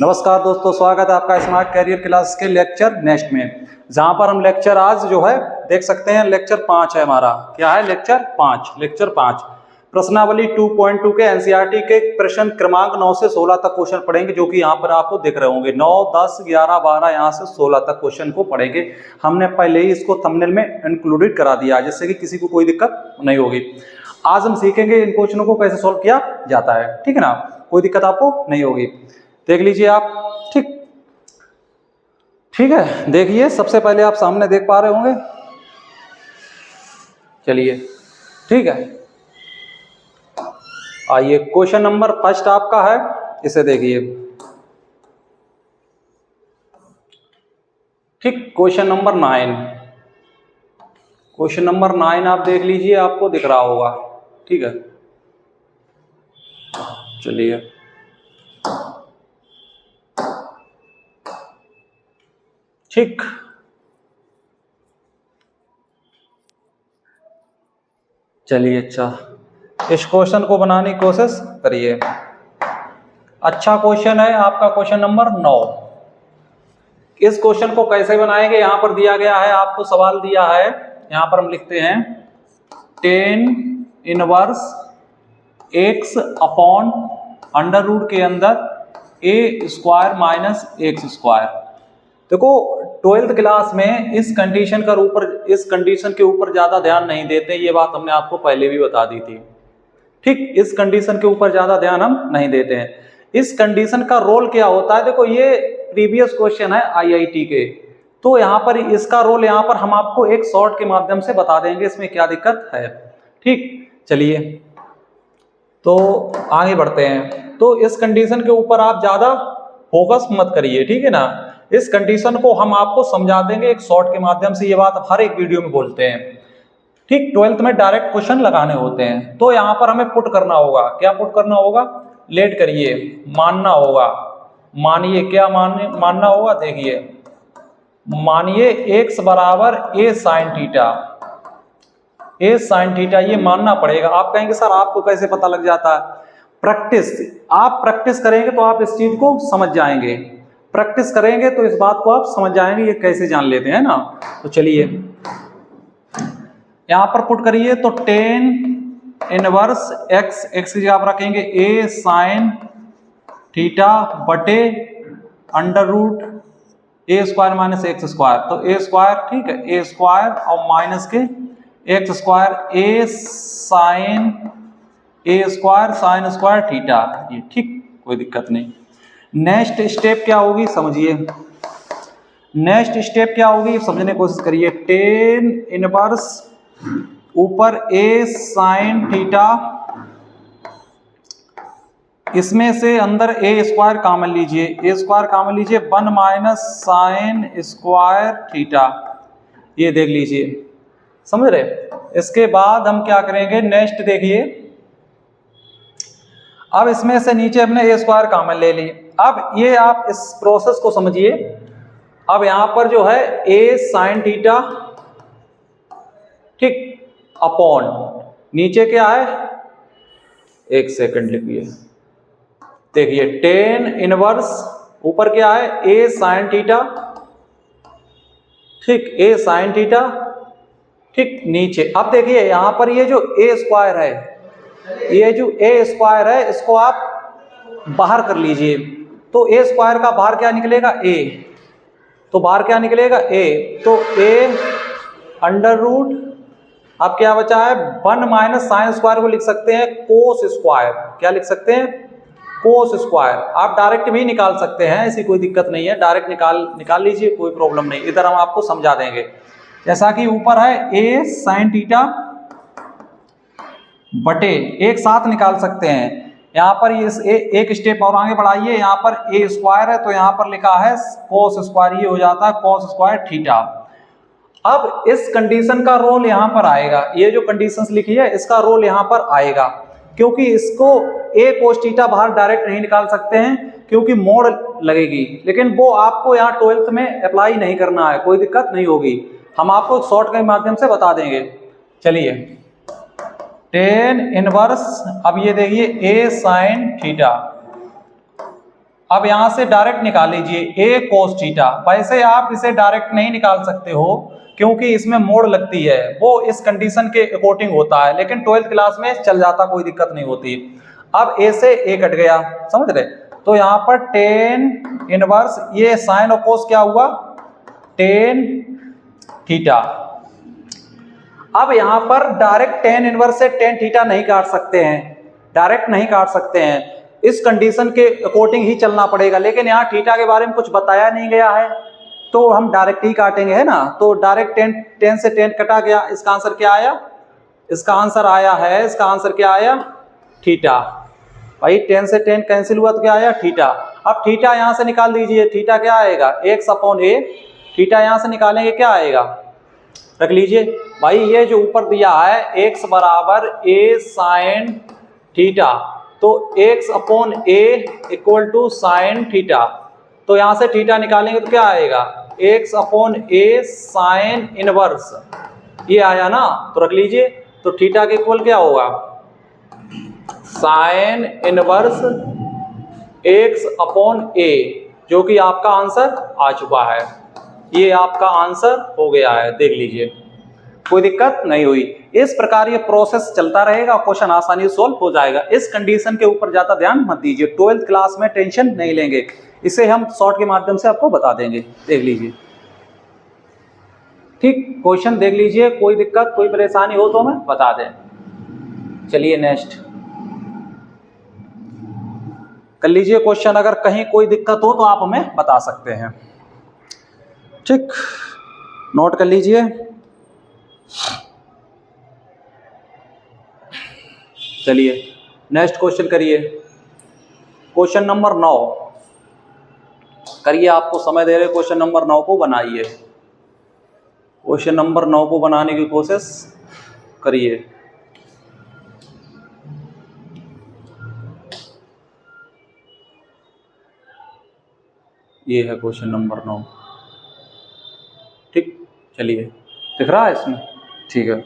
नमस्कार दोस्तों, स्वागत है आपका स्मार्ट कैरियर क्लास के लेक्चर नेक्स्ट में। जहां पर हम लेक्चर आज जो है देख सकते हैं लेक्चर 5 है हमारा। क्या है? लेक्चर 5 प्रश्नावली 2.2 के एनसीईआरटी के प्रश्न क्रमांक 9 से 16 तक क्वेश्चन पढ़ेंगे, जो कि यहाँ पर आपको दिख रहे होंगे। 9, 10, 11, 12 यहाँ से 16 तक क्वेश्चन को पढ़ेंगे। हमने पहले ही इसको थंबनेल में इंक्लूडेड करा दिया, जिससे कि किसी को कोई दिक्कत नहीं होगी। आज हम सीखेंगे इन क्वेश्चनों को कैसे सोल्व किया जाता है, ठीक है ना। कोई दिक्कत आपको नहीं होगी, देख लीजिए आप। ठीक है, देखिए सबसे पहले आप सामने देख पा रहे होंगे। चलिए ठीक है, आइए क्वेश्चन नंबर फर्स्ट आपका है, इसे देखिए। ठीक, क्वेश्चन नंबर 9 आप देख लीजिए, आपको दिख रहा होगा। ठीक है, चलिए ठीक, चलिए अच्छा इस क्वेश्चन को बनाने की कोशिश करिए। अच्छा क्वेश्चन है आपका क्वेश्चन नंबर 9। इस क्वेश्चन को कैसे बनाएंगे, यहां पर दिया गया है, आपको सवाल दिया है। यहां पर हम लिखते हैं tan inverse x upon under root के अंदर a square minus x square. देखो 12th क्लास में इस कंडीशन के ऊपर ज्यादा ध्यान नहीं देते, ये बात हमने आपको पहले भी बता दी थी। ठीक, इस कंडीशन के ऊपर ज्यादा ध्यान हम नहीं देते हैं। इस कंडीशन का रोल क्या होता है, देखो ये प्रीवियस क्वेश्चन है आईआईटी के, तो यहाँ पर इसका रोल यहाँ पर हम आपको एक शॉर्ट के माध्यम से बता देंगे, इसमें क्या दिक्कत है। ठीक, चलिए तो आगे बढ़ते हैं। तो इस कंडीशन के ऊपर आप ज्यादा फोकस मत करिए, ठीक है ना। इस कंडीशन को हम आपको समझा देंगे एक शॉर्ट के माध्यम से, ये बात हर एक वीडियो में बोलते हैं। ठीक, 12th में डायरेक्ट क्वेश्चन लगाने होते हैं, तो यहाँ पर हमें पुट करना होगा। क्या पुट करना होगा? लेट करिए, मानना होगा। मानिए, क्या मानना होगा? देखिए, मानिए x बराबर a sin थीटा, ये मानना पड़ेगा। आप कहेंगे सर आपको कैसे पता लग जाता है? आप प्रैक्टिस करेंगे तो आप इस चीज को समझ जाएंगे। प्रैक्टिस करेंगे तो इस बात को आप समझ जाएंगे, ये कैसे जान लेते हैं ना। तो चलिए यहां पर पुट करिए, तो tan इनवर्स x की जगह आप रखेंगे a sin थीटा बटे under root a square minus x square. तो a स्क्वायर, ठीक है, a स्क्वायर और माइनस के x square, a sine square theta. ये ठीक, कोई दिक्कत नहीं। नेक्स्ट स्टेप क्या होगी समझिए, नेक्स्ट स्टेप क्या होगी समझने की कोशिश करिए। tan इनवर्स ऊपर a साइन थीटा, इसमें से अंदर a स्क्वायर कॉमन लीजिए, 1 माइनस साइन स्क्वायर थीटा। ये देख लीजिए, समझ रहे। इसके बाद हम क्या करेंगे, नेक्स्ट देखिए। अब इसमें से नीचे हमने a स्क्वायर कॉमन ले ली। अब ये आप इस प्रोसेस को समझिए। अब यहां पर जो है a साइन थीटा, ठीक, अपॉन नीचे क्या है, एक सेकंड लिखिए। देखिए tan इनवर्स ऊपर क्या है, a साइन थीटा, ठीक, a साइन थीटा, ठीक, नीचे। अब देखिए यहां पर ये जो a स्क्वायर है, ये जो a स्क्वायर है, इसको आप बाहर कर लीजिए। तो a स्क्वायर का बाहर क्या निकलेगा, a, तो बाहर क्या निकलेगा, a, तो a अंडर रूट, अब क्या बचा है, 1 माइनस साइन स्क्वायर को लिख सकते हैं कोस स्क्वायर। क्या लिख सकते हैं? Cos square. आप डायरेक्ट भी निकाल सकते हैं, ऐसी कोई दिक्कत नहीं है, डायरेक्ट निकाल लीजिए, कोई प्रॉब्लम नहीं। इधर हम आपको समझा देंगे। जैसा कि ऊपर है a साइन थीटा बटे, एक साथ निकाल सकते हैं। यहाँ पर एक स्टेप और आगे बढ़ाइए, यहाँ पर a स्क्वायर है तो यहाँ पर लिखा है कोस स्क्वायर, ये हो जाता है कोस स्क्वायर थीटा। अब इस कंडीशन का रोल यहाँ पर आएगा, ये जो कंडीशंस लिखी है इसका रोल यहाँ पर आएगा, क्योंकि इसको a कोस थीटा बाहर डायरेक्ट नहीं निकाल सकते हैं, क्योंकि मोड़ लगेगी। लेकिन वो आपको यहाँ 12th में अप्लाई नहीं करना है, कोई दिक्कत नहीं होगी, हम आपको शॉर्ट के माध्यम से बता देंगे। चलिए tan इनवर्स, अब ये देखिए a साइन थीटा, अब यहां से डायरेक्ट निकाल लीजिए a cos थीटा। वैसे आप इसे डायरेक्ट नहीं निकाल सकते हो क्योंकि इसमें मोड़ लगती है, वो इस कंडीशन के अकॉर्डिंग होता है, लेकिन 12th क्लास में चल जाता, कोई दिक्कत नहीं होती। अब a से a कट गया, समझ रहे? तो यहाँ पर tan इनवर्स ये साइन और कोस क्या हुआ, tan थीटा। अब यहां पर डायरेक्ट tan इनवर्स से tan थीटा नहीं काट सकते हैं, डायरेक्ट नहीं काट सकते हैं, इस कंडीशन के अकॉर्डिंग ही चलना पड़ेगा। लेकिन यहाँ थीटा के बारे में कुछ बताया नहीं गया है तो हम डायरेक्ट ही काटेंगे, है ना। तो डायरेक्ट tan से tan कटा गया, इसका आंसर क्या आया, इसका आंसर आया है, इसका आंसर क्या आया, थीटा। भाई tan से tan कैंसिल हुआ तो क्या आया, थीटा। अब थीटा यहां से निकाल दीजिए, थीटा क्या आएगा, x/a। थीटा यहां से निकालेंगे क्या आएगा, रख लीजिए। भाई ये जो ऊपर दिया है x बराबर a साइन थीटा, तो x/a equal to sine theta, तो यहां से थीटा निकालेंगे तो क्या आएगा, x/a साइन इनवर्स, ये आया ना, तो रख लीजिए। तो थीटा के इक्वल क्या होगा, साइन इनवर्स x/a, जो कि आपका आंसर आ चुका है, ये आपका आंसर हो गया है, देख लीजिए, कोई दिक्कत नहीं हुई। इस प्रकार ये प्रोसेस चलता रहेगा, क्वेश्चन आसानी से सोल्व हो जाएगा। इस कंडीशन के ऊपर ज्यादा ध्यान मत दीजिए, 12th क्लास में टेंशन नहीं लेंगे, इसे हम शॉर्ट के माध्यम से आपको बता देंगे, देख लीजिए। ठीक, क्वेश्चन देख लीजिए, कोई दिक्कत कोई परेशानी हो तो हमें बता दें। चलिए नेक्स्ट कर लीजिए क्वेश्चन, अगर कहीं कोई दिक्कत हो तो आप हमें बता सकते हैं। ठीक, नोट कर लीजिए। चलिए नेक्स्ट क्वेश्चन करिए, क्वेश्चन नंबर 9 करिए, आपको समय दे रहे, क्वेश्चन नंबर 9 को बनाइए, क्वेश्चन नंबर 9 को बनाने की कोशिश करिए। ये है क्वेश्चन नंबर 9, ठीक, चलिए दिख रहा है इसमें, ठीक है,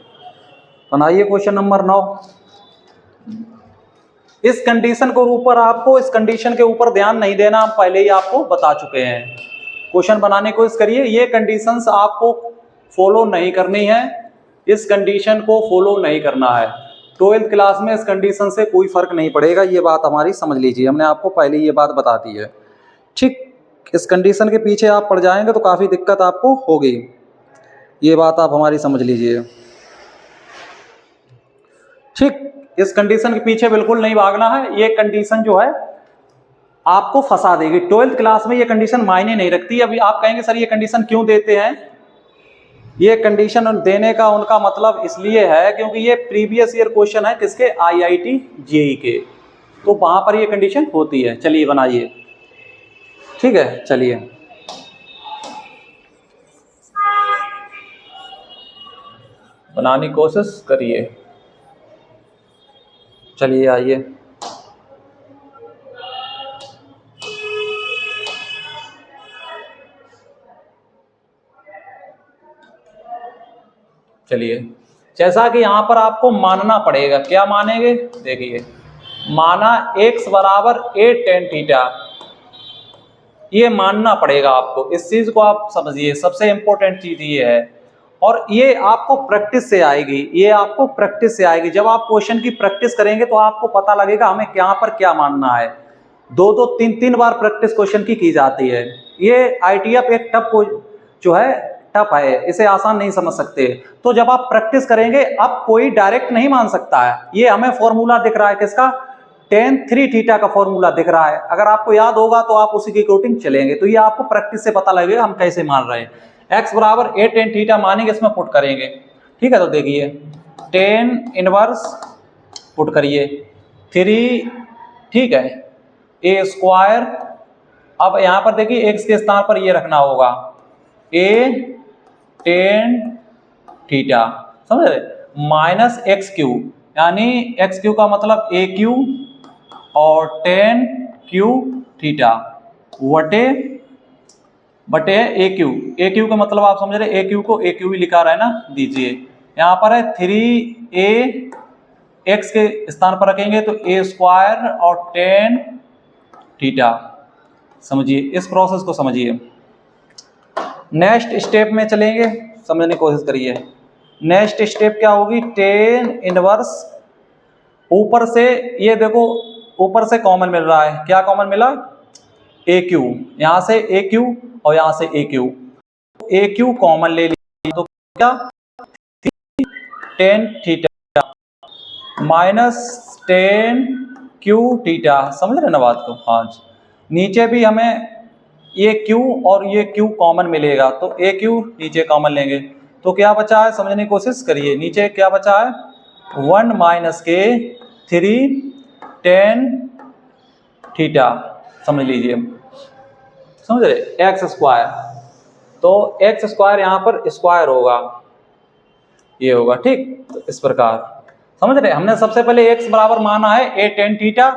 बनाइए क्वेश्चन नंबर 9। इस कंडीशन को ऊपर, आपको इस कंडीशन के ऊपर ध्यान नहीं देना, हम पहले ही आपको बता चुके हैं। क्वेश्चन बनाने की कोशिश करिए, ये कंडीशंस आपको फॉलो नहीं करनी है, इस कंडीशन को फॉलो नहीं करना है। 12th क्लास में इस कंडीशन से कोई फर्क नहीं पड़ेगा, ये बात हमारी समझ लीजिए, हमने आपको पहले ये बात बता दी है। ठीक, इस कंडीशन के पीछे आप पड़ जाएंगे तो काफ़ी दिक्कत आपको होगी, ये बात आप हमारी समझ लीजिए। ठीक, इस कंडीशन के पीछे बिल्कुल नहीं भागना है, ये कंडीशन जो है आपको फंसा देगी। 12th क्लास में ये कंडीशन मायने नहीं रखती। अभी आप कहेंगे सर ये कंडीशन क्यों देते हैं, ये कंडीशन देने का उनका मतलब इसलिए है क्योंकि ये प्रीवियस ईयर क्वेश्चन है किसके, IIT JEE के, तो वहां पर ये कंडीशन होती है। चलिए बनाइए, ठीक है, चलिए बनाने की कोशिश करिए। चलिए आइए, चलिए जैसा कि यहां पर आपको मानना पड़ेगा, क्या मानेंगे, देखिए माना x बराबर a tan थीटा, ये मानना पड़ेगा आपको, इस चीज को आप समझिए, सबसे इंपॉर्टेंट चीज ये है। और ये आपको प्रैक्टिस से आएगी, ये आपको प्रैक्टिस से आएगी, जब आप क्वेश्चन की प्रैक्टिस करेंगे तो आपको पता लगेगा हमें यहाँ पर क्या मानना है। 2-2, 3-3 बार प्रैक्टिस क्वेश्चन की जाती है। ये ITF एक टफ जो है, टफ है, इसे आसान नहीं समझ सकते। तो जब आप प्रैक्टिस करेंगे, अब कोई डायरेक्ट नहीं मान सकता है। ये हमें फॉर्मूला दिख रहा है किसका, tan 3 थीटा का फॉर्मूला दिख रहा है, अगर आपको याद होगा तो आप उसी की अकॉर्डिंग चलेंगे, तो ये आपको प्रैक्टिस से पता लगेगा हम कैसे मान रहे हैं। x बराबर a tan थीटा मानेंगे, इसमें पुट करेंगे, ठीक है। तो देखिए tan इनवर्स पुट करिए 3, ठीक है, a स्क्वायर, अब यहां पर देखिए x के स्थान पर ये रखना होगा a tan थीटा, समझ रहे, माइनस एक्स क्यू, यानी एक्स क्यू का मतलब ए क्यू और tan क्यू थीटा बटे ए क्यू का मतलब आप समझ रहे, ए क्यू को ए क्यू ही लिखा रहा है ना, दीजिए यहाँ पर है 3a, x के स्थान पर रखेंगे तो a स्क्वायर और tan थीटा समझिए, इस प्रोसेस को समझिए। नेक्स्ट स्टेप में चलेंगे, समझने की कोशिश करिए। नेक्स्ट स्टेप क्या होगी, टेन इनवर्स, ऊपर से ये देखो ऊपर से कॉमन मिल रहा है, क्या कॉमन मिला, ए क्यू, यहां से ए क्यू और यहां से ए क्यू कॉमन ले लिया, तो क्या tan theta minus ten Q theta, समझ रहे ना बात को। हाँ, नीचे भी हमें ये क्यू और ये क्यू कॉमन मिलेगा, तो ए क्यू नीचे कॉमन लेंगे, तो क्या बचा है, समझने की कोशिश करिए। नीचे क्या बचा है, 1 माइनस के 3 टेन थीटा, समझ लीजिए, समझ रहे, एक्स स्क्वायर, तो एक्स स्क्वायर यहाँ पर स्क्वायर होगा, ये होगा, ठीक। तो इस प्रकार समझ रहे, हमने सबसे पहले एक्स बराबर माना है ए टेन थीटा,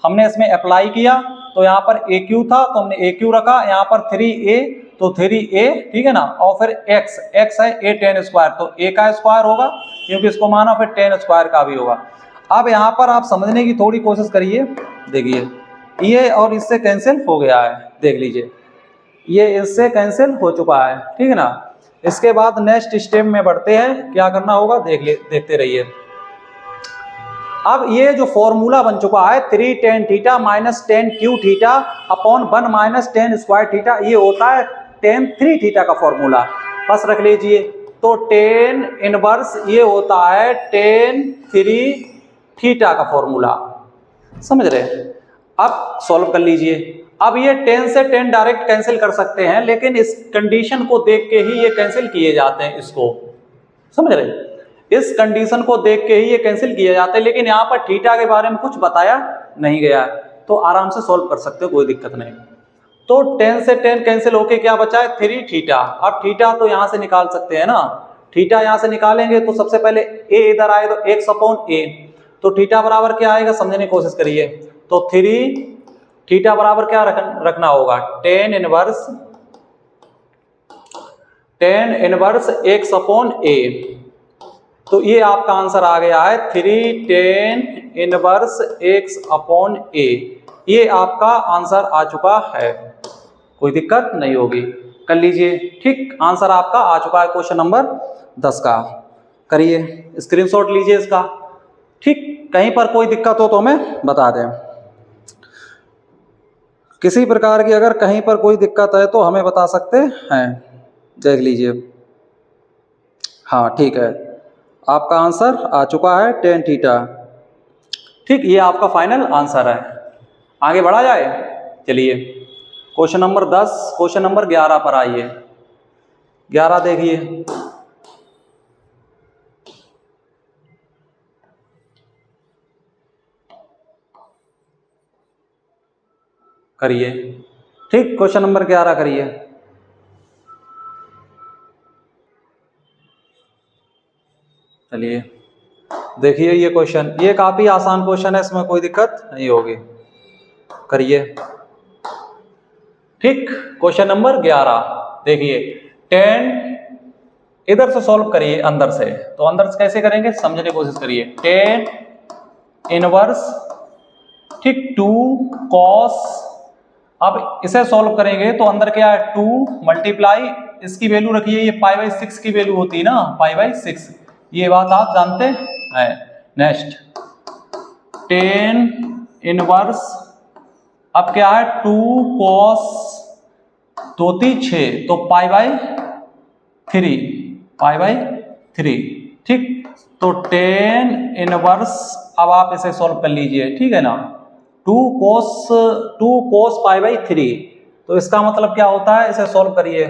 हमने इसमें अप्लाई किया, तो यहाँ पर ए क्यू था तो हमने ए क्यू रखा, यहाँ पर 3a तो 3a, ठीक है ना, और फिर x है ए टेन स्क्वायर, तो a का स्क्वायर होगा क्योंकि इसको माना, फिर टेन स्क्वायर का भी होगा। अब यहाँ पर आप समझने की थोड़ी कोशिश करिए, देखिए ये और इससे कैंसिल हो गया है, देख लीजिए ये इससे कैंसिल हो चुका है, ठीक है ना। इसके बाद नेक्स्ट स्टेप में बढ़ते हैं, क्या करना होगा देखते रहिए। अब ये जो फॉर्मूला बन चुका है 3 tan theta minus ten Q theta upon 1 minus ten square theta, ये होता है टेन 3 थीटा का फॉर्मूला, बस रख लीजिए। तो टेन इनवर्स ये होता है टेन 3 थीटा का फॉर्मूला, समझ रहे। अब सॉल्व कर लीजिए। अब ये 10 से 10 डायरेक्ट कैंसिल कर सकते हैं, लेकिन इस कंडीशन को देख के ही ये कैंसिल किए जाते हैं, इसको समझ रहे, इस कंडीशन को देख के ही ये कैंसिल किए जाते हैं, लेकिन यहाँ पर थीटा के बारे में कुछ बताया नहीं गया है, तो आराम से सॉल्व कर सकते हो, कोई दिक्कत नहीं। तो 10 से 10 कैंसिल होके क्या बचा है, 3 थीटा। अब थीटा तो यहाँ से निकाल सकते हैं ना, थीटा यहाँ से निकालेंगे तो सबसे पहले ए इधर आए तो x अपॉन ए, तो थीटा बराबर क्या आएगा, समझने की कोशिश करिए। तो 3 थीटा बराबर क्या रखना होगा, टेन इनवर्स x अपॉन ए, तो ये आपका आंसर आ गया है 3 टेन इनवर्स x अपॉन ए, ये आपका आंसर आ चुका है, कोई दिक्कत नहीं होगी, कर लीजिए, ठीक। आंसर आपका आ चुका है क्वेश्चन नंबर 10 का, करिए, स्क्रीनशॉट लीजिए इसका, ठीक। कहीं पर कोई दिक्कत हो तो हमें बता दें, किसी प्रकार की अगर कहीं पर कोई दिक्कत है तो हमें बता सकते हैं, देख लीजिए। हाँ ठीक है, आपका आंसर आ चुका है टेन थीटा, ठीक, ये आपका फाइनल आंसर है। आगे बढ़ा जाए, चलिए क्वेश्चन नंबर 10, क्वेश्चन नंबर 11 पर आइए। 11 देखिए, करिए, ठीक, क्वेश्चन नंबर 11 करिए। चलिए देखिए ये क्वेश्चन, ये काफी आसान क्वेश्चन है, इसमें कोई दिक्कत नहीं होगी, करिए, ठीक। क्वेश्चन नंबर 11 देखिए, 10 इधर से सॉल्व करिए अंदर से, तो अंदर से कैसे करेंगे समझने की कोशिश करिए। 10 इनवर्स, ठीक, 2 कॉस, अब इसे सॉल्व करेंगे तो अंदर क्या है, 2 मल्टीप्लाई, इसकी वैल्यू रखिए, ये π/6 की वैल्यू होती है ना, π/6, ये बात आप जानते हैं। नेक्स्ट 10 इनवर्स, अब क्या है 2 कॉस 2 3 6, तो π/3, ठीक। तो 10 इनवर्स, अब आप इसे सॉल्व कर लीजिए, ठीक है ना, 2 cos π/3, तो इसका मतलब क्या होता है, इसे सॉल्व करिए,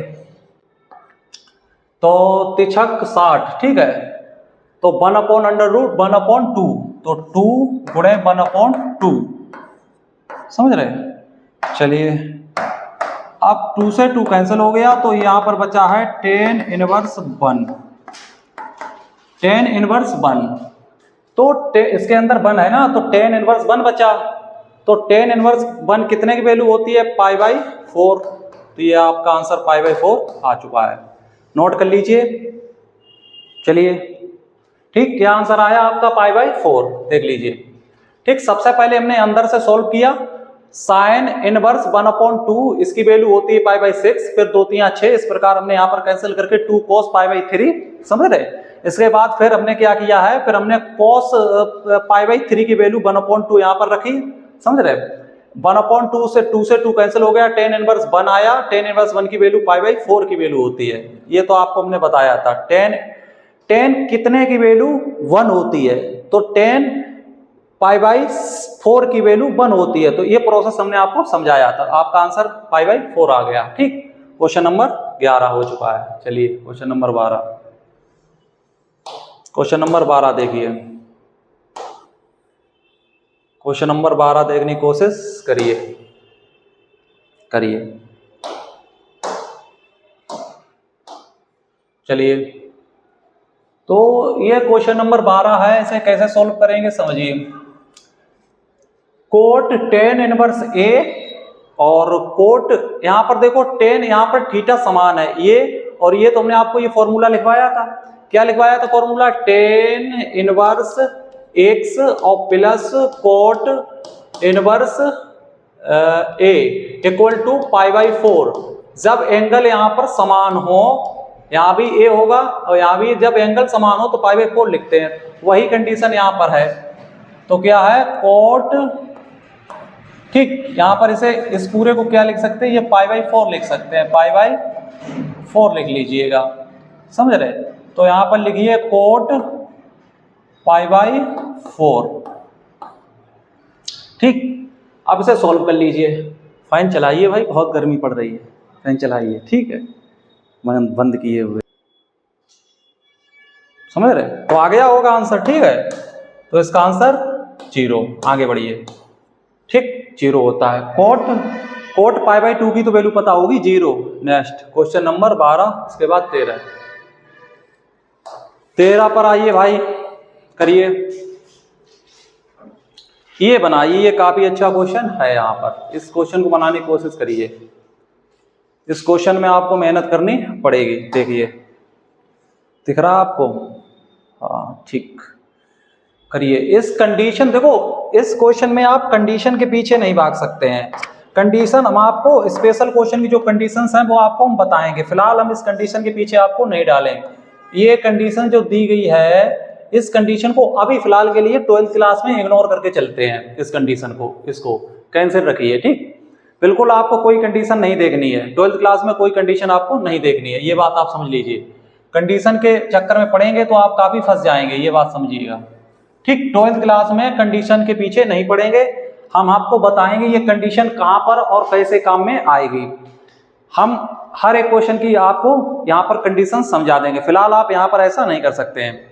तो तिछक 60, ठीक है, तो 1/√1/2, तो 2 गुणे 1/2, समझ रहे। चलिए अब 2 से 2 कैंसिल हो गया, तो यहां पर बचा है 10 इनवर्स 1, 10 इनवर्स 1, तो इसके अंदर 1 है ना, तो 10 इनवर्स 1 बचा, तो 10 इनवर्स 1 कितने की वैल्यू होती है, π/4, तो ये आपका आंसर π/4 आ चुका है, नोट कर लीजिए। चलिए ठीक, क्या आंसर आया आपका, π/4, देख लीजिए, ठीक। सबसे पहले हमने अंदर से सॉल्व किया, साइन इनवर्स 1/2 इसकी वैल्यू होती है π/6, फिर 2 3 6, इस प्रकार हमने यहाँ पर कैंसिल करके 2 cos π/3, समझ रहे। इसके बाद फिर हमने क्या किया है, फिर हमने cos π/3 की वैल्यू 1/2 यहाँ पर रखी, समझ रहे। 1/2 से 2 से 2 कैंसिल हो गया, tan इनवर्स 1 आया, tan इनवर्स 1 की वैल्यू π/4 की वैल्यू होती है, ये तो आपको हमने बताया था। tan कितने की वैल्यू 1 होती है, तो tan π/4 की वैल्यू 1 होती है, तो ये प्रोसेस हमने आपको समझाया था, आपका आंसर π/4 आ गया। ठीक, क्वेश्चन नंबर 11 हो चुका है। चलिए क्वेश्चन नंबर 12, क्वेश्चन नंबर 12 देखिए, क्वेश्चन नंबर 12 देखने की कोशिश करिए। चलिए, तो ये क्वेश्चन नंबर 12 है, इसे कैसे सॉल्व करेंगे समझिए। कोट tan इनवर्स A और कोट यहां पर देखो tan यहां पर थीटा समान है, ये और ये, तो हमने आपको ये फॉर्मूला लिखवाया था। क्या लिखवाया था फॉर्मूला, tan इनवर्स x और plus cot inverse A equal to π/4। जब एंगल यहां पर समान हो, यहां भी A होगा और यहां भी, जब एंगल समान हो तो π/4 लिखते हैं, वही कंडीशन यहां पर है। तो क्या है, कोट, ठीक, यहां पर इसे, इस पूरे को क्या लिख सकते हैं, ये π/4 लिख सकते हैं, π/4 लिख लीजिएगा, समझ रहे। तो यहां पर लिखिए कोट π/4, ठीक। अब इसे सॉल्व कर लीजिए, फैन चलाइए भाई, बहुत गर्मी पड़ रही है, फैन चलाइए, ठीक है, मैंने बंद किए हुए, समझ रहे। तो आ गया होगा आंसर, ठीक है। तो इसका आंसर 0, आगे बढ़िए, ठीक, 0 होता है। कोट π/2 की तो वैल्यू पता होगी 0। नेक्स्ट क्वेश्चन नंबर 12, इसके बाद 13 पर आइए भाई, करिए, ये बनाइए, ये काफी अच्छा क्वेश्चन है। यहाँ पर इस क्वेश्चन को बनाने की कोशिश करिए, इस क्वेश्चन में आपको मेहनत करनी पड़ेगी। देखिए, दिख रहा आपको, हाँ, ठीक, करिए। इस कंडीशन, देखो इस क्वेश्चन में आप कंडीशन के पीछे नहीं भाग सकते हैं। कंडीशन हम आपको, स्पेशल क्वेश्चन की जो कंडीशंस हैं वो आपको हम बताएंगे, फिलहाल हम इस कंडीशन के पीछे आपको नहीं डालेंगे। ये कंडीशन जो दी गई है, इस कंडीशन को अभी फिलहाल के लिए 12th क्लास में इग्नोर करके चलते हैं, इस कंडीशन को, इसको कैंसिल रखिए, ठीक। बिल्कुल आपको कोई कंडीशन नहीं देखनी है, 12th क्लास में कोई कंडीशन आपको नहीं देखनी है, ये बात आप समझ लीजिए। कंडीशन के चक्कर में पड़ेंगे तो आप काफी फंस जाएंगे, ये बात समझिएगा, ठीक। 12th क्लास में कंडीशन के पीछे नहीं पड़ेंगे, हम आपको बताएंगे ये कंडीशन कहां पर और कैसे काम में आएगी। हम हर एक क्वेश्चन की आपको यहां पर कंडीशन समझा देंगे, फिलहाल आप यहां पर ऐसा नहीं कर सकते हैं।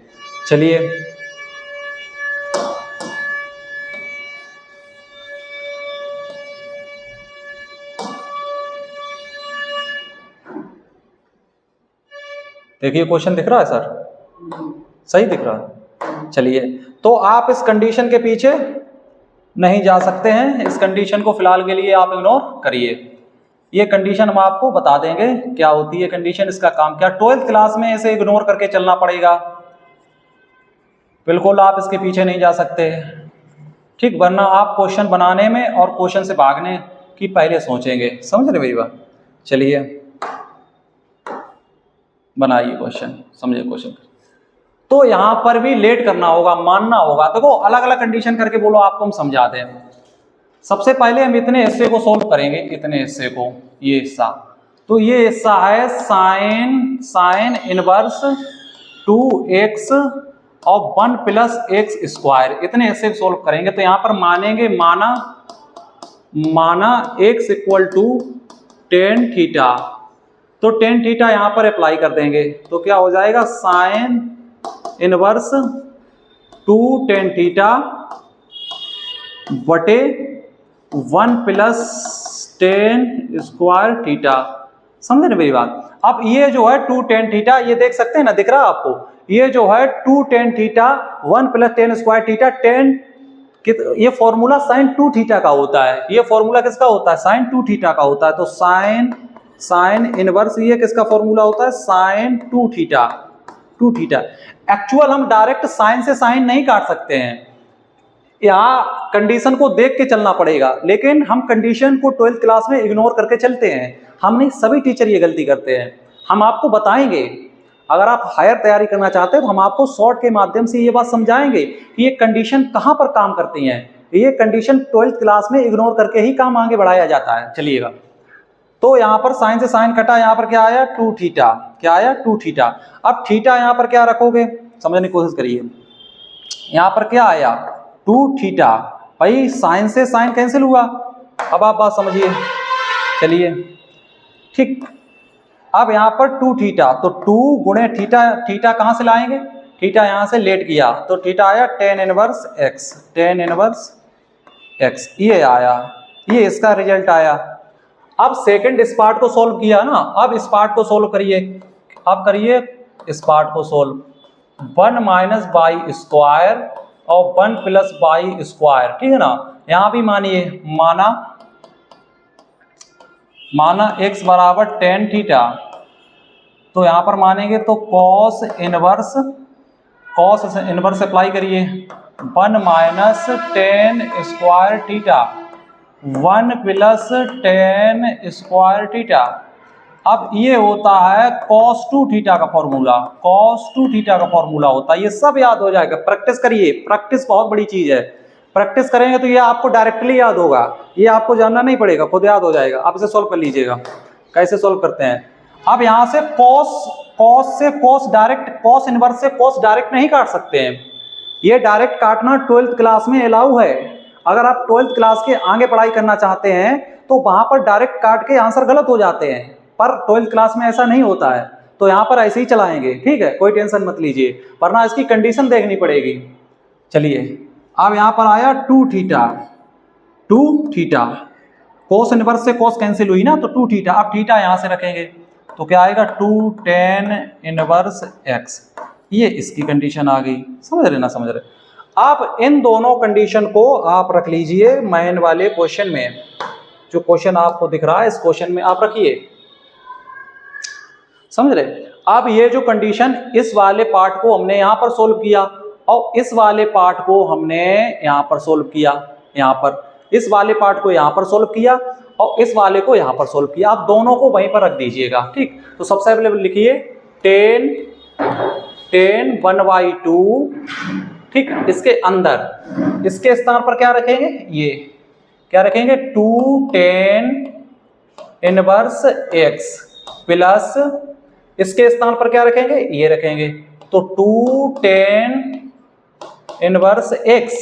चलिए, देखिए क्वेश्चन दिख रहा है सर, सही दिख रहा है। चलिए, तो आप इस कंडीशन के पीछे नहीं जा सकते हैं, इस कंडीशन को फिलहाल के लिए आप इग्नोर करिए। ये कंडीशन हम आपको बता देंगे क्या होती है कंडीशन, इसका काम क्या। 12th क्लास में इसे इग्नोर करके चलना पड़ेगा, बिल्कुल आप इसके पीछे नहीं जा सकते, ठीक, वरना आप क्वेश्चन बनाने में और क्वेश्चन से भागने की पहले सोचेंगे, समझ रहे मेरी बात। चलिए बनाइए क्वेश्चन, समझिए क्वेश्चन। तो यहां पर भी लेट करना होगा, मानना होगा। देखो अलग अलग कंडीशन करके बोलो, आपको हम समझा दें। सबसे पहले हम इतने हिस्से को सोल्व करेंगे, इतने हिस्से को, ये हिस्सा, तो ये हिस्सा है साइन इनवर्स 2x और 1 प्लस x स्क्वायर, इतने हिस्से सोल्व करेंगे। तो यहां पर मानेंगे, माना x equal to tan theta, तो tan थीटा यहां पर अप्लाई कर देंगे, तो क्या हो जाएगा, साइन इनवर्स 2 tan थीटा बटे 1 प्लस tan स्क्वायर थीटा, समझे ना मेरी बात। अब ये जो है 2 tan थीटा, ये देख सकते हैं ना, दिख रहा है आपको, ये जो है 2 tan theta 1 plus tan square theta, ये फॉर्मूला sin 2 थीटा का होता है, ये फॉर्मूला किसका होता है, sin 2 थीटा का होता है। तो साइन इनवर्स ये किसका फॉर्मूला होता है, sin 2 थीटा। एक्चुअल हम डायरेक्ट साइन से साइन नहीं काट सकते हैं, यहाँ कंडीशन को देख के चलना पड़ेगा, लेकिन हम कंडीशन को 12th क्लास में इग्नोर करके चलते हैं। हम नहीं, सभी टीचर ये गलती करते हैं। हम आपको बताएंगे, अगर आप हायर तैयारी करना चाहते हैं तो हम आपको शॉर्ट के माध्यम से ये बात समझाएंगे कि ये कंडीशन कहाँ पर काम करती हैं। ये कंडीशन 12th क्लास में इग्नोर करके ही काम आगे बढ़ाया जाता है। चलिएगा, तो यहाँ पर साइन से साइन कटा, यहाँ पर क्या आया 2 थीटा, क्या आया 2 थीटा। अब थीटा यहाँ पर क्या रखोगे, समझने की कोशिश करिए। यहाँ पर क्या आया 2 थीटा, भाई साइन से साइन कैंसिल हुआ। अब आप बात समझिए, चलिए ठीक। अब यहाँ पर 2 थीटा, तो 2 गुणे थीटा, थीटा कहाँ से लाएंगे, थीटा यहाँ से लेट किया तो थीटा आया tan inverse x, tan inverse x, ये आया, ये इसका रिजल्ट आया। अब सेकंड इस पार्ट को सॉल्व किया ना, अब इस पार्ट को सॉल्व करिए। अब करिए इस पार्ट को सॉल्व, 1 माइनस बाई स्क्वायर और 1 प्लस बाई स्क्वायर, ठीक है ना। यहां भी मानिए, माना x बराबर tan थीटा, तो यहां पर मानेंगे तो cos इनवर्स अप्लाई करिए, 1 minus tan square theta 1 plus tan square theta. अब ये होता है cos 2 थीटा का फॉर्मूला, cos 2 थीटा का फॉर्मूला होता है। ये सब याद हो जाएगा, प्रैक्टिस करिए, प्रैक्टिस बहुत बड़ी चीज है। प्रैक्टिस करेंगे तो ये आपको डायरेक्टली याद होगा, ये आपको जानना नहीं पड़ेगा, खुद याद हो जाएगा। आप इसे सोल्व कर लीजिएगा, कैसे सोल्व करते हैं। अब यहां से cos इनवर्स से cos डायरेक्ट नहीं काट सकते हैं, ये डायरेक्ट काटना 12th क्लास में अलाउ है। अगर आप 12th क्लास के आगे पढ़ाई करना चाहते हैं तो वहां पर डायरेक्ट काट के आंसर गलत हो जाते हैं, पर 12th क्लास में ऐसा नहीं होता है, तो यहां पर ऐसे ही चलाएंगे, ठीक है, कोई टेंशन मत लीजिए, वरना इसकी कंडीशन देखनी पड़ेगी। चलिए, अब यहां पर आया 2 थीटा, कोस इनवर्स से कोस कैंसिल हुई ना, तो 2 थीटा। अब थीटा यहां से रखेंगे तो क्या आएगा 2 tan इनवर्स x, ये इसकी कंडीशन आ गई। समझ रहे ना, समझ रहे। आप इन दोनों कंडीशन को आप रख लीजिए मैन वाले क्वेश्चन में, जो क्वेश्चन आपको दिख रहा है इस क्वेश्चन में आप रखिए, समझ रहे। अब ये जो कंडीशन, इस वाले पार्ट को हमने यहां पर सोल्व किया और इस वाले पार्ट को हमने यहां पर सोल्व किया, यहां पर इस वाले पार्ट को यहां पर सोल्व किया और इस वाले को यहां पर सोल्व किया। आप दोनों को वहीं पर रख दीजिएगा, ठीक। तो सबसे पहले लिखिए tan 1/2, ठीक। इसके अंदर, इसके स्थान पर क्या रखेंगे, ये क्या रखेंगे 2 tan इनवर्स x प्लस इसके स्थान पर क्या रखेंगे, ये रखेंगे, तो 2 tan इनवर्स x,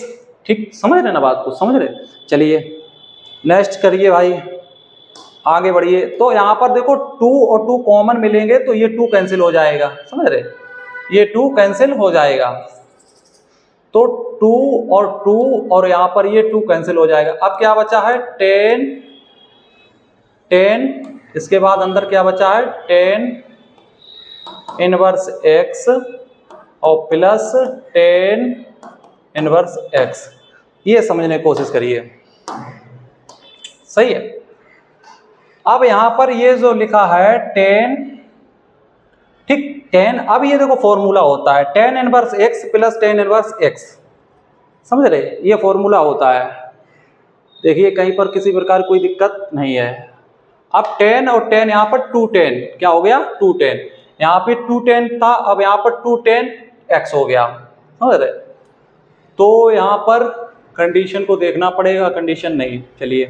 ठीक। समझ रहे ना बात को, समझ रहे। चलिए नेक्स्ट करिए भाई, आगे बढ़िए। तो यहां पर देखो 2 और 2 कॉमन मिलेंगे तो ये 2 कैंसिल हो जाएगा, समझ रहे, ये 2 कैंसिल हो जाएगा, तो 2 और 2 और यहां पर ये 2 कैंसिल हो जाएगा। अब क्या बचा है tan, इसके बाद अंदर क्या बचा है tan इनवर्स x और प्लस tan इनवर्स x, ये समझने की कोशिश करिए, सही है। अब यहां पर ये जो लिखा है tan, ठीक, tan, अब ये देखो फॉर्मूला होता है tan inverse x plus tan inverse x, समझ रहे, ये फॉर्मूला होता है। देखिए कहीं पर किसी प्रकार कोई दिक्कत नहीं है। अब tan और tan, यहाँ पर 2 tan, क्या हो गया 2 tan, यहाँ पे 2 tan था, अब यहाँ पर 2 tan x हो गया, समझ रहे। तो यहाँ पर कंडीशन को देखना पड़ेगा, कंडीशन नहीं। चलिए,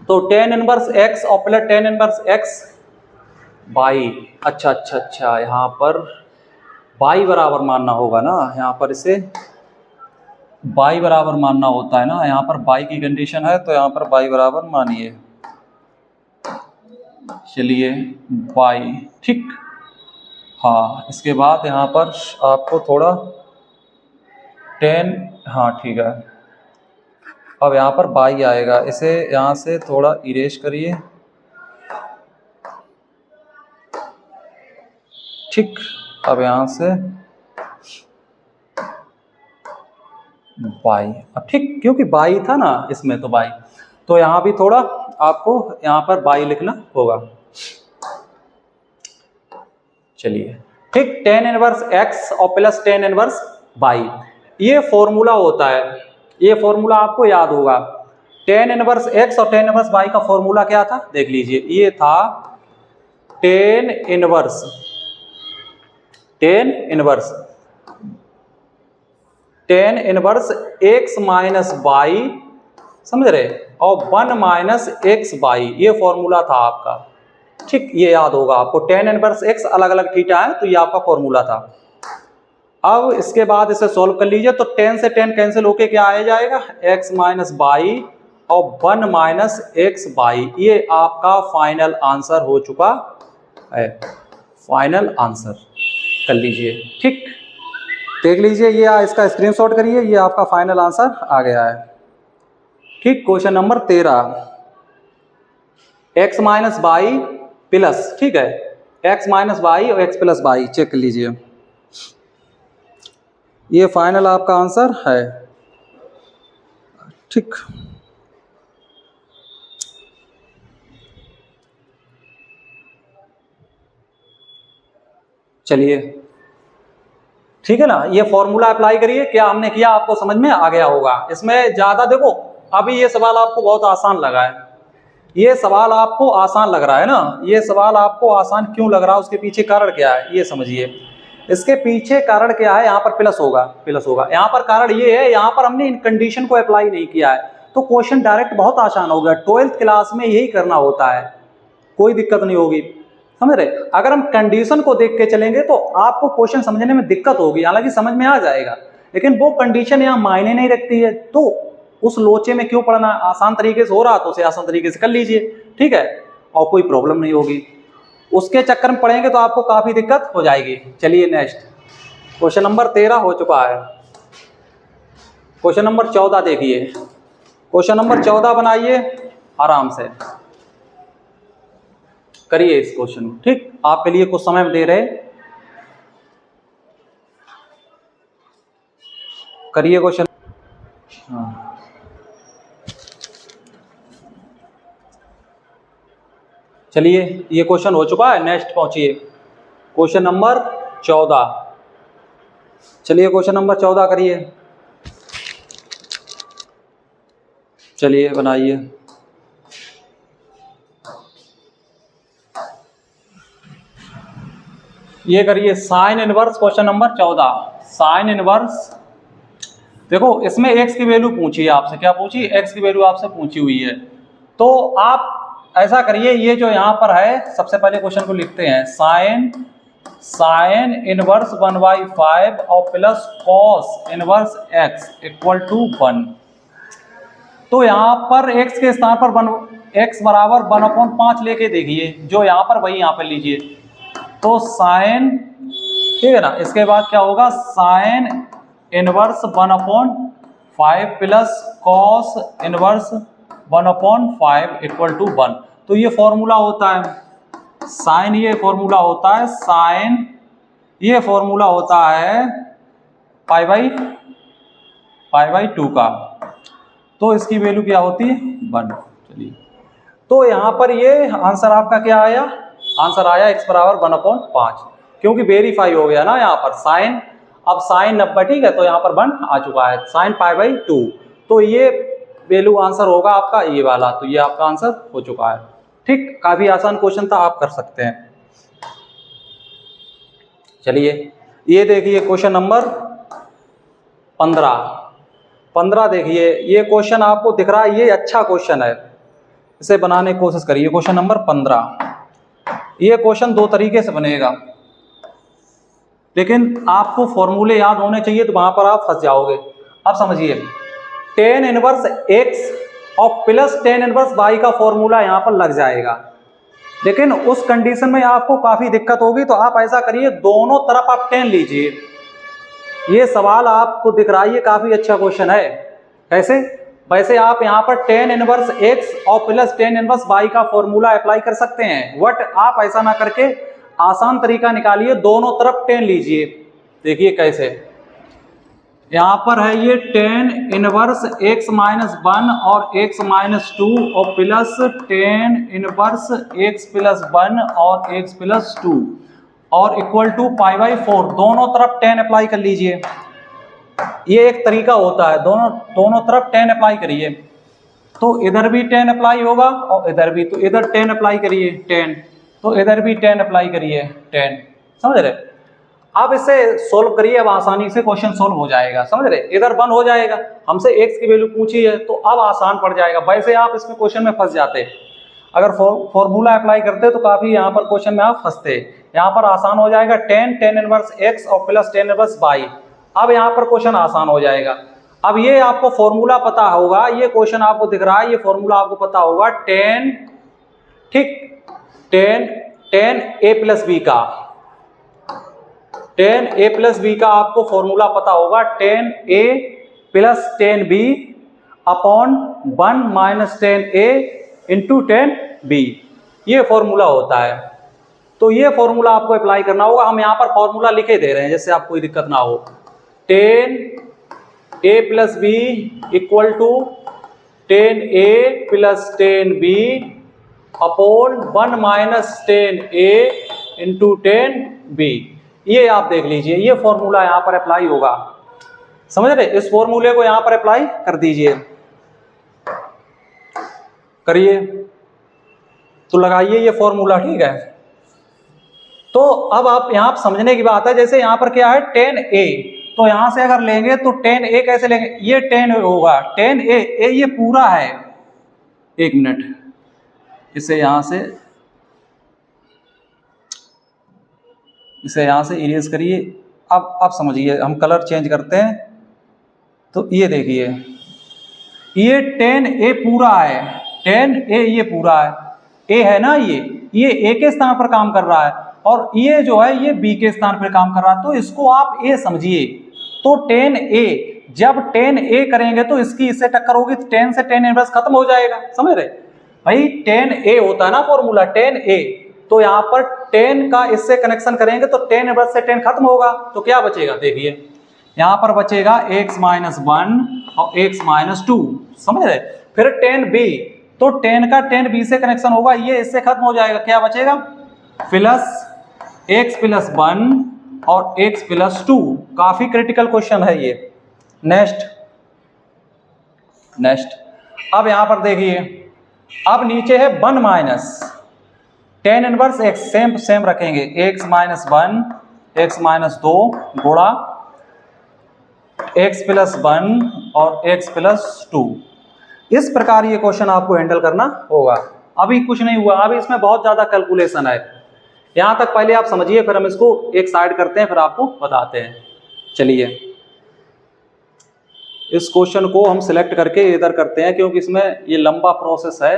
तो tan इनवर्स x और plus tan inverse x by, अच्छा, यहाँ पर बाई बराबर मानना होगा ना, यहाँ पर इसे बाई बराबर मानना होता है ना, यहाँ पर बाई की कंडीशन है तो यहाँ पर बाई बराबर मानिए। चलिए बाई, ठीक, हाँ। इसके बाद यहाँ पर आपको थोड़ा 10, हाँ ठीक है। अब यहाँ पर बाई आएगा, इसे यहाँ से थोड़ा इरेज करिए, ठीक। अब यहाँ से बाई, अब ठीक, क्योंकि बाई था ना इसमें, तो बाई, तो यहाँ भी थोड़ा आपको यहाँ पर बाई लिखना होगा। चलिए, ठीक, tan इनवर्स x और प्लस tan इनवर्स बाई। ये फॉर्मूला होता है, ये फॉर्मूला आपको याद होगा, tan इनवर्स x और tan इनवर्स y का फॉर्मूला क्या था, देख लीजिए, ये था tan inverse x minus y, समझ रहे, और 1 माइनस एक्स बाई, ये फॉर्मूला था आपका, ठीक, ये याद होगा आपको, tan इनवर्स x अलग अलग थीटा है, तो ये आपका फॉर्मूला था। अब इसके बाद इसे सॉल्व कर लीजिए, तो tan से tan कैंसिल होके क्या आ जाएगा, x माइनस बाई और 1 माइनस एक्स बाई, ये आपका फाइनल आंसर हो चुका है, फाइनल आंसर कर लीजिए, ठीक, देख लीजिए, ये इसका स्क्रीनशॉट करिए, ये आपका फाइनल आंसर आ गया है, ठीक। Question number 13, x minus by plus, ठीक है, x माइनस बाई और x प्लस बाई, चेक कर लीजिए, ये फाइनल आपका आंसर है, ठीक। चलिए, ठीक है ना, ये फॉर्मूला अप्लाई करिए, क्या हमने किया आपको समझ में आ गया होगा। इसमें ज्यादा देखो, अभी ये सवाल आपको बहुत आसान लगा है, ये सवाल आपको आसान लग रहा है ना, ये सवाल आपको आसान क्यों लग रहा है, उसके पीछे कारण क्या है ये समझिए। इसके पीछे कारण क्या है, यहाँ पर प्लस होगा, यहाँ पर कारण ये है, यहाँ पर हमने इन कंडीशन को अप्लाई नहीं किया है, तो क्वेश्चन डायरेक्ट बहुत आसान हो गया। 12th क्लास में यही करना होता है, कोई दिक्कत नहीं होगी, समझ रहे। अगर हम कंडीशन को देख के चलेंगे तो आपको क्वेश्चन समझने में दिक्कत होगी, हालांकि समझ में आ जाएगा, लेकिन वो कंडीशन यहाँ मायने नहीं रखती है, तो उस लोचे में क्यों पढ़ना, आसान तरीके से हो रहा तो उसे आसान तरीके से कर लीजिए, ठीक है, और कोई प्रॉब्लम नहीं होगी। उसके चक्कर में पढ़ेंगे तो आपको काफी दिक्कत हो जाएगी। चलिए नेक्स्ट, क्वेश्चन नंबर 13 हो चुका है। क्वेश्चन नंबर 14 देखिए, क्वेश्चन नंबर 14 बनाइए, आराम से करिए इस क्वेश्चन को, ठीक, आपके लिए कुछ समय दे रहे, करिए क्वेश्चन। हाँ, चलिए ये क्वेश्चन हो चुका है, नेक्स्ट पहुंचिए, क्वेश्चन नंबर 14। चलिए क्वेश्चन नंबर 14 करिए, चलिए बनाइए। ये करिए sine inverse, question number 14, sine inverse. देखो इसमें x की वैल्यू पूछी है आपसे, क्या पूछी, x की वैल्यू आपसे पूछी हुई है, तो आप ऐसा करिए, ये जो यहाँ पर है, सबसे पहले क्वेश्चन को लिखते हैं, साइन इनवर्स 1/5 और plus cos inverse x equal to 1। तो यहाँ पर x के स्थान पर x बराबर 1/5 लेके देखिए, जो यहाँ पर वही यहाँ पर लीजिए, तो साइन, ठीक है ना, इसके बाद क्या होगा, sine inverse 1/5 plus cos inverse 1/5 equal to 1। तो ये फॉर्मूला होता है साइन, ये फॉर्मूला होता है साइन, ये फॉर्मूला होता है पाई बाई 2 का, तो इसकी वैल्यू क्या होती है 1। चलिए, तो यहाँ पर ये आंसर आपका क्या आया, आंसर आया x बराबर 1/5, क्योंकि वेरीफाई हो गया ना यहाँ पर साइन, अब साइन 90, ठीक है, तो यहाँ पर 1 आ चुका है, साइन पाई बाई 2, तो ये वैल्यू आंसर होगा आपका ये वाला, तो ये आपका आंसर हो चुका है, ठीक। काफी आसान क्वेश्चन था, आप कर सकते हैं। चलिए ये देखिए क्वेश्चन नंबर 15 देखिए, ये क्वेश्चन आपको दिख रहा है, ये अच्छा क्वेश्चन है, इसे बनाने की कोशिश करिए। क्वेश्चन नंबर 15, ये क्वेश्चन दो तरीके से बनेगा, लेकिन आपको फॉर्मूले याद होने चाहिए, तो वहां पर आप फंस जाओगे। अब समझिए, tan इनवर्स x और प्लस tan इनवर्स y का फॉर्मूला यहाँ पर लग जाएगा, लेकिन उस कंडीशन में आपको काफी दिक्कत होगी, तो आप ऐसा करिए, दोनों तरफ आप tan लीजिए। ये सवाल आपको दिख रहा है, ये काफी अच्छा क्वेश्चन है, कैसे, वैसे आप यहाँ पर tan इनवर्स x और प्लस tan इनवर्स y का फॉर्मूला अप्लाई कर सकते हैं, बट आप ऐसा ना करके आसान तरीका निकालिए, दोनों तरफ tan लीजिए। देखिए कैसे, यहाँ पर है ये tan इनवर्स x माइनस 1 और x माइनस 2 और plus tan inverse x plus 1 और x प्लस 2 और इक्वल टू पाई बाई 4, दोनों तरफ tan अप्लाई कर लीजिए। ये एक तरीका होता है, दोनों तरफ 10 अप्लाई करिए, तो इधर भी 10 अप्लाई होगा और इधर भी, तो इधर 10 अप्लाई करिए 10, तो इधर भी 10 अप्लाई करिए 10, समझ रहे। अब इसे सोल्व करिए, अब आसानी से क्वेश्चन सोल्व हो जाएगा, समझ रहे। इधर 1 हो जाएगा, हमसे x की वैल्यू पूछी है तो अब आसान पड़ जाएगा। वैसे आप इसमें क्वेश्चन में फंस जाते, अगर फॉर्मूला अप्लाई करते तो काफी यहाँ पर क्वेश्चन में आप फंसते। यहाँ पर आसान हो जाएगा 10 tan इनवर्स x और प्लस tan इनवर्स y। अब यहाँ पर क्वेश्चन आसान हो जाएगा। अब ये आपको फॉर्मूला पता होगा, ये क्वेश्चन आपको दिख रहा है, ये फॉर्मूला आपको पता होगा 10, ठीक, 10 a प्लस बी का, 10 a प्लस बी का आपको फॉर्मूला पता होगा 10 a plus 10 b upon 1 minus 10 a into 10 b, ये फॉर्मूला होता है। तो ये फॉर्मूला आपको अप्लाई करना होगा। हम यहाँ पर फॉर्मूला लिखे दे रहे हैं जिससे आपको कोई दिक्कत ना हो। 10 a plus b equal to 10 a plus 10 b upon 1 minus 10 a into 10 b, ये आप देख लीजिए, ये फॉर्मूला यहाँ पर अप्लाई होगा, समझ रहे। इस फॉर्मूले को यहाँ पर अप्लाई कर दीजिए, करिए, तो लगाइए ये फॉर्मूला, ठीक है। तो अब आप यहाँ समझने की बात है, जैसे यहाँ पर क्या है 10a, तो यहां से अगर लेंगे तो 10a कैसे लेंगे, ये 10 होगा 10a, ये पूरा है, एक मिनट, इसे यहां से इरेज करिए। अब समझिए, हम कलर चेंज करते हैं, तो ये देखिए, ये 10a पूरा है, 10a ये पूरा है, a है ना, ये a के स्थान पर काम कर रहा है और ये जो है ये b के स्थान पर काम कर रहा है, तो इसको आप a समझिए। तो 10a, जब 10a करेंगे तो इसकी इससे टक्कर होगी, 10 से 10 इनवर्स खत्म हो जाएगा, समझ रहे भाई। 10a होता है ना फॉर्मूला 10a, तो यहाँ पर 10 का इससे कनेक्शन करेंगे तो 10 इनवर्स से 10 खत्म होगा, तो क्या बचेगा, देखिए यहाँ पर बचेगा x माइनस 1 और x माइनस 2, समझ रहे। फिर 10b, तो 10 का 10b से कनेक्शन होगा, ये इससे खत्म हो जाएगा, क्या बचेगा, प्लस x प्लस 1 और x प्लस 2। काफी क्रिटिकल क्वेश्चन है ये। नेक्स्ट अब यहां पर देखिए, अब नीचे है 1 माइनस 10 इनवर्स x, सेम रखेंगे, x माइनस 1 x माइनस 2 गुणा x प्लस 1 और x प्लस 2। इस प्रकार ये क्वेश्चन आपको हैंडल करना होगा। अभी कुछ नहीं हुआ, अभी इसमें बहुत ज्यादा कैलकुलेशन है, यहां तक पहले आप समझिए, फिर हम इसको एक साइड करते हैं, फिर आपको बताते हैं। चलिए इस क्वेश्चन को हम सिलेक्ट करके इधर करते हैं, क्योंकि इसमें ये लंबा प्रोसेस है,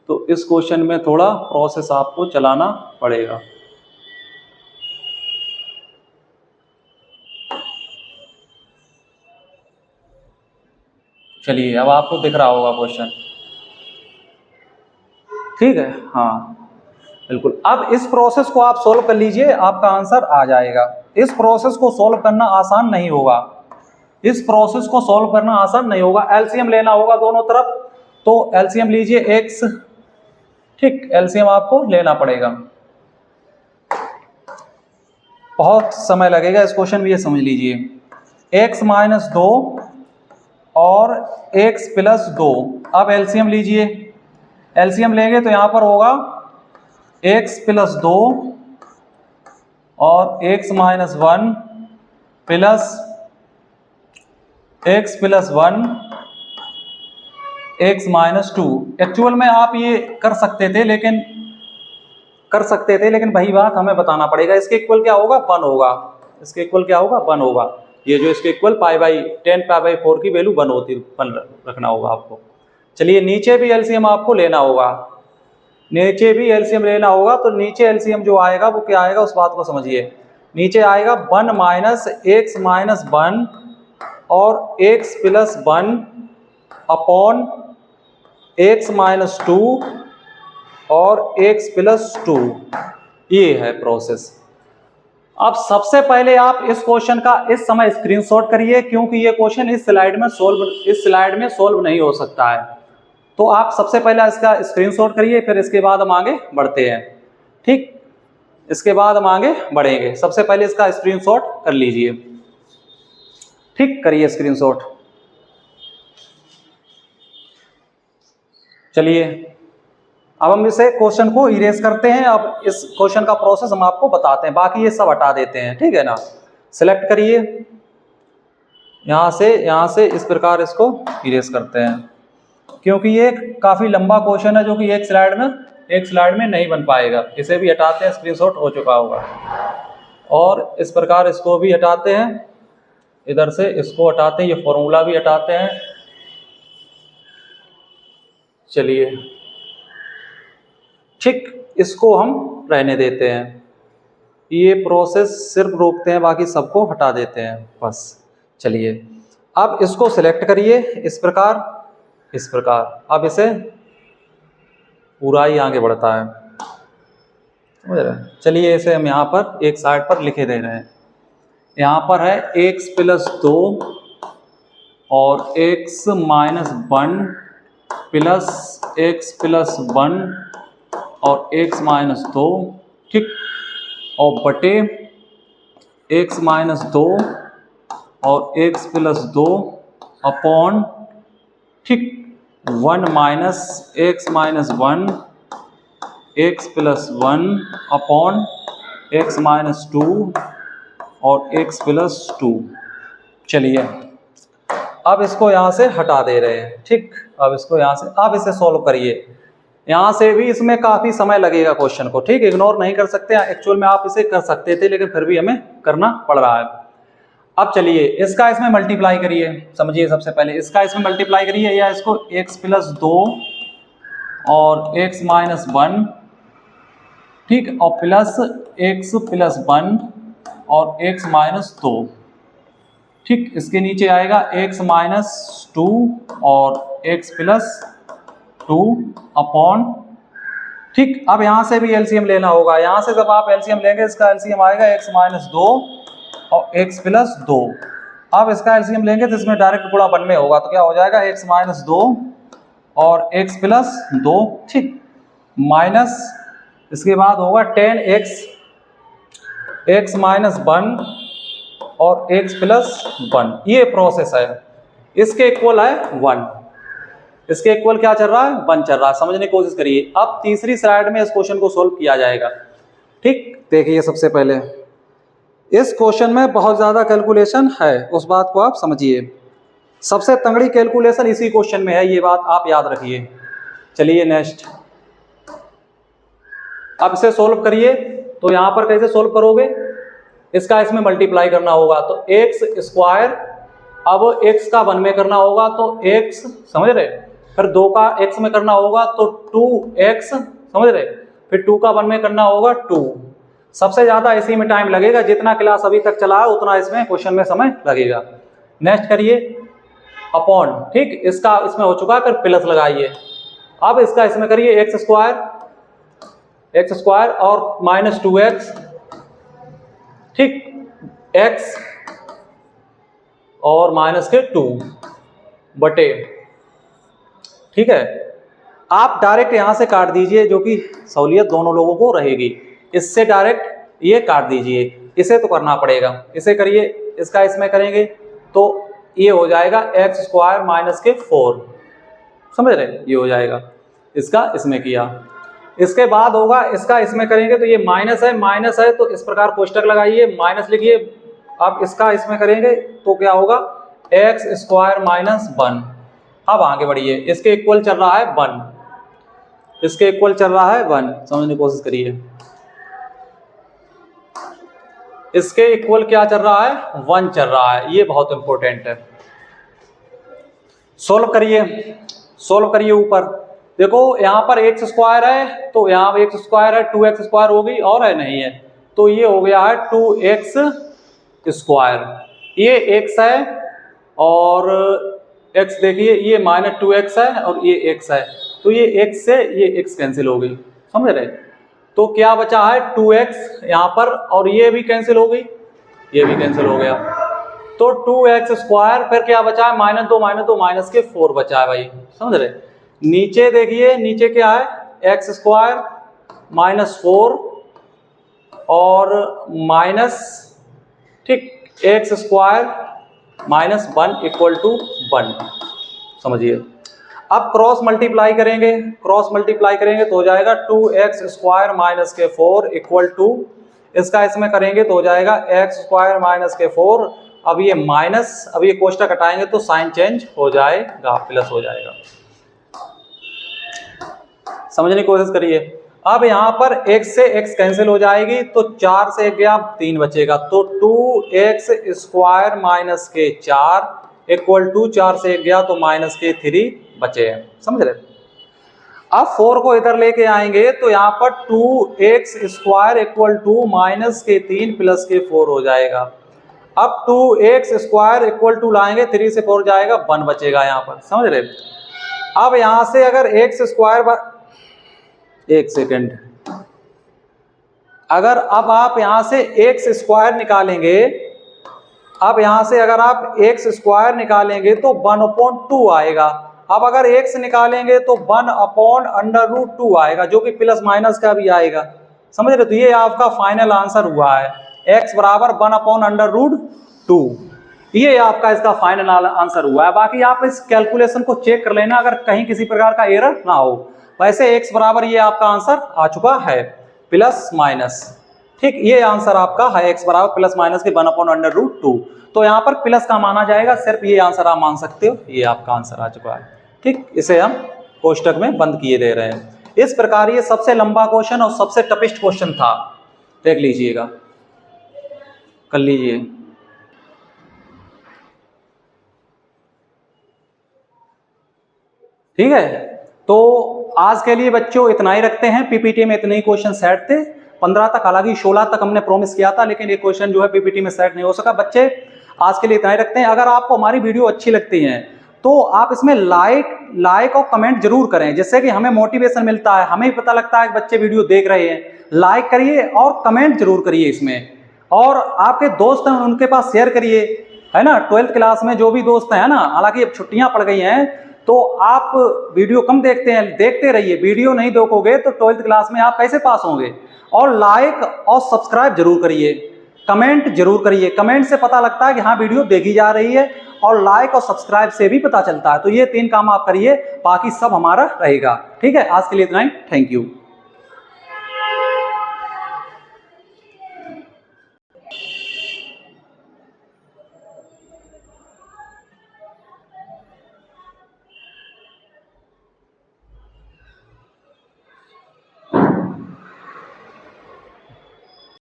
तो इस क्वेश्चन में थोड़ा प्रोसेस आपको चलाना पड़ेगा। चलिए अब आपको दिख रहा होगा क्वेश्चन, ठीक है, हाँ बिल्कुल। अब इस प्रोसेस को आप सोल्व कर लीजिए, आपका आंसर आ जाएगा। इस प्रोसेस को सोल्व करना आसान नहीं होगा, इस प्रोसेस को सोल्व करना आसान नहीं होगा। एलसीएम लेना होगा दोनों तरफ, तो एलसीएम लीजिए x, ठीक, एलसीएम आपको लेना पड़ेगा, बहुत समय लगेगा इस क्वेश्चन में, ये समझ लीजिए। x माइनस 2 और x प्लस 2, अब एलसीएम लीजिए, एलसीएम लेंगे तो यहां पर होगा x प्लस 2 और x minus 1 plus x plus 1 x minus 2। Actual में आप ये कर सकते थे, लेकिन वही बात हमें बताना पड़ेगा। इसके इक्वल क्या होगा, 1 होगा, इसके इक्वल क्या होगा, 1 होगा। ये जो इसके इक्वल10 पाई 4 की वैल्यू 1 होती, 1 रखना होगा आपको। चलिए नीचे भी एलसीएम आपको लेना होगा, नीचे भी एलसीएम लेना होगा, तो नीचे एलसीएम जो आएगा वो क्या आएगा, उस बात को समझिए। नीचे आएगा 1 माइनस x माइनस 1 और x plus 1 upon x minus 2 और x प्लस 2, ये है प्रोसेस। अब सबसे पहले आप इस क्वेश्चन का इस समय स्क्रीनशॉट करिए, क्योंकि ये क्वेश्चन इस स्लाइड में सोल्व नहीं हो सकता है। तो आप सबसे पहले इसका स्क्रीनशॉट करिए, फिर इसके बाद हम आगे बढ़ते हैं, ठीक, इसके बाद हम आगे बढ़ेंगे। सबसे पहले इसका स्क्रीनशॉट कर लीजिए। ठीक, करिए स्क्रीनशॉट। चलिए अब हम इसे क्वेश्चन को इरेज करते हैं। अब इस क्वेश्चन का प्रोसेस हम आपको बताते हैं, बाकी ये सब हटा देते हैं, ठीक है ना। सिलेक्ट करिए यहाँ से इस प्रकार इसको इरेज करते हैं, क्योंकि ये काफी लंबा क्वेश्चन है जो कि एक स्लाइड में नहीं बन पाएगा। इसे भी हटाते हैं, स्क्रीनशॉट हो चुका होगा। और इस प्रकार इसको भी हटाते हैं, इधर से इसको हटाते हैं, ये फॉर्मूला भी हटाते हैं। चलिए ठीक, इसको हम रहने देते हैं, ये प्रोसेस सिर्फ रोकते हैं, बाकी सबको हटा देते हैं बस। चलिए अब इसको सिलेक्ट करिए इस प्रकार। अब इसे पूरा ही आगे बढ़ता है, समझ रहे हैं। चलिए इसे हम यहाँ पर एक साइड पर लिखे दे रहे हैं। यहाँ पर है x + 2 और x - 1 प्लस x + 1 और x - 2, ठीक, और बटे x - 2 और x + 2 अपॉन, ठीक, 1 - x - 1 x + 1 अपॉन x - 2 और x + 2। चलिए अब इसको यहाँ से हटा दे रहे हैं, ठीक। अब इसको यहाँ से, अब इसे सॉल्व करिए। यहाँ से भी इसमें काफ़ी समय लगेगा क्वेश्चन को, ठीक, इग्नोर नहीं कर सकते। एक्चुअल में आप इसे कर सकते थे, लेकिन फिर भी हमें करना पड़ रहा है। अब चलिए इसका इसमें मल्टीप्लाई करिए। समझिए सबसे पहले इसका इसमें मल्टीप्लाई करिए, या इसको x + 2 और x - 1, ठीक, और प्लस x + 1 और x - 2, ठीक, इसके नीचे आएगा x - 2 और x + 2 अपॉन, ठीक। अब यहाँ से भी एलसीएम लेना होगा। यहाँ से जब आप एलसीएम लेंगे, इसका एलसीएम आएगा x - 2 और x + 2। अब इसका एलसीएम लेंगे तो इसमें डायरेक्ट गुणा 1 में होगा, तो क्या हो जाएगा x - 2 और x + 2, ठीक, माइनस इसके बाद होगा 10x x - 1 और x + 1। ये प्रोसेस है, इसके इक्वल है 1, इसके इक्वल क्या चल रहा है, 1 चल रहा है। समझने की कोशिश करिए। अब तीसरी स्लाइड में इस क्वेश्चन को सोल्व किया जाएगा, ठीक। देखिए सबसे पहले इस क्वेश्चन में बहुत ज़्यादा कैलकुलेशन है, उस बात को आप समझिए। सबसे तगड़ी कैलकुलेशन इसी क्वेश्चन में है, ये बात आप याद रखिए। चलिए नेक्स्ट, अब इसे सोल्व करिए। तो यहाँ पर कैसे सोल्व करोगे, इसका इसमें मल्टीप्लाई करना होगा, तो x², अब x का 1 में करना होगा तो x, समझ रहे, फिर 2 का x में करना होगा तो 2x, समझ रहे, फिर 2 का 1 में करना होगा 2। सबसे ज्यादा इसी में टाइम लगेगा, जितना क्लास अभी तक चला है उतना इसमें क्वेश्चन में समय लगेगा। नेक्स्ट करिए अपॉन, ठीक, इसका इसमें हो चुका है, फिर प्लस लगाइए। अब इसका इसमें करिए x² और -2x, ठीक, x और -2 बटे, ठीक है। आप डायरेक्ट यहां से काट दीजिए, जो कि सहूलियत दोनों लोगों को रहेगी। इससे डायरेक्ट ये काट दीजिए, इसे तो करना पड़ेगा। इसे करिए, इसका इसमें करेंगे तो ये हो जाएगा x² - 4, समझ रहे, ये हो जाएगा। इसका इसमें किया, इसके बाद होगा इसका इसमें करेंगे तो ये माइनस है तो इस प्रकार कोष्टक लगाइए, माइनस लिखिए। अब इसका इसमें करेंगे तो क्या होगा, x² - 1। अब आगे बढ़िए, इसके इक्वल चल रहा है 1, इसके इक्वल चल रहा है 1, समझने की कोशिश करिए। इसके इक्वल क्या चल रहा है, 1 चल रहा है, ये बहुत इंपॉर्टेंट है। सोल्व करिए ऊपर देखो, यहाँ पर x² है तो यहाँ x² है, 2x² होगी और है नहीं है, तो ये हो गया है 2x²। ये x है और x देखिए, ये -2x है और ये x है, तो ये x से ये x कैंसिल हो गई, समझ रहे। तो क्या बचा है 2x यहाँ पर, और ये भी कैंसिल हो गई, ये भी कैंसिल हो गया, तो 2x², फिर क्या बचा है, -2 बचा है भाई, समझ रहे। नीचे देखिए, नीचे क्या है, x² -4 और माइनस, ठीक, x² माइनस 1 इक्वल टू 1, समझिए। अब क्रॉस मल्टीप्लाई करेंगे तो हो जाएगा 2x स्क्वायर माइनस के 4 इक्वल टू, इसका इसमें करेंगे तो हो जाएगा x स्क्वायर माइनस के 4। अब ये माइनस, अब ये कोष्टक हटाएंगे तो साइन चेंज हो जाएगा, प्लस हो जाएगा। समझने की कोशिश करिए। अब यहाँ पर x से x कैंसिल हो जाएगी तो 4 से 1 गया, 3 बचेगा, तो 2x स्क्वायर माइनस के 4 इक्वल टू 4 से 1 गया तो माइनस के 3 बचे हैं, समझ रहे। अब 4 को इधर लेके आएंगे तो यहाँ पर 2x square equal to minus के 3 प्लस के 4 हो जाएगा। अब 2x स्क्वायर इक्वल टू लाएंगे, 3 से 4 जाएगा, 1 बचेगा यहाँ पर, समझ रहे। अब यहाँ से अगर x स्क्वायर, एक सेकेंड, अगर अब आप यहां से x स्क्वायर निकालेंगे, अब यहां से अगर आप x स्क्वायर निकालेंगे तो 1/2 आएगा। अब अगर x निकालेंगे तो 1/√2 आएगा, जो कि प्लस माइनस का भी आएगा, समझ रहे। तो ये आपका फाइनल आंसर हुआ है, x बराबर 1/√2, ये आपका इसका फाइनल आंसर हुआ है। बाकी आप इस कैलकुलेशन को चेक कर लेना अगर कहीं किसी प्रकार का एरर ना हो। वैसे x बराबर ये आपका आंसर आ चुका है, प्लस माइनस, ठीक, ये आंसर आपका है x बराबर प्लस माइनस के 1/√2। तो यहाँ पर प्लस का माना जाएगा, सिर्फ ये आंसर आप मान सकते हो, ये आपका आंसर आ चुका है, ठीक। इसे हम कोष्टक में बंद किए दे रहे हैं। इस प्रकार ये सबसे लंबा क्वेश्चन और सबसे टफेस्ट क्वेश्चन था, देख लीजिएगा, कर लीजिए। ठीक है, तो आज के लिए बच्चों इतना ही रखते हैं। पीपीटी में इतने ही क्वेश्चन सेट थे, 15 तक, हालांकि 16 तक हमने प्रॉमिस किया था, लेकिन ये क्वेश्चन जो है पीपीटी में सेट नहीं हो सका। बच्चे आज के लिए इतना ही रखते हैं। अगर आपको हमारी वीडियो अच्छी लगती है तो आप इसमें लाइक और कमेंट जरूर करें, जिससे कि हमें मोटिवेशन मिलता है, हमें भी पता लगता है कि बच्चे वीडियो देख रहे हैं। लाइक करिए और कमेंट जरूर करिए इसमें, और आपके दोस्त हैं उनके पास शेयर करिए, है ना। 12th क्लास में जो भी दोस्त हैं ना, हालांकि अब छुट्टियां पड़ गई हैं तो आप वीडियो कम देखते हैं, देखते रहिए। वीडियो नहीं देखोगे तो 12th क्लास में आप कैसे पास होंगे। और लाइक और सब्सक्राइब जरूर करिए, कमेंट जरूर करिए। कमेंट से पता लगता है कि हाँ वीडियो देखी जा रही है, और लाइक और सब्सक्राइब से भी पता चलता है। तो ये 3 काम आप करिए, बाकी सब हमारा रहेगा। ठीक है, आज के लिए इतना ही, थैंक यू।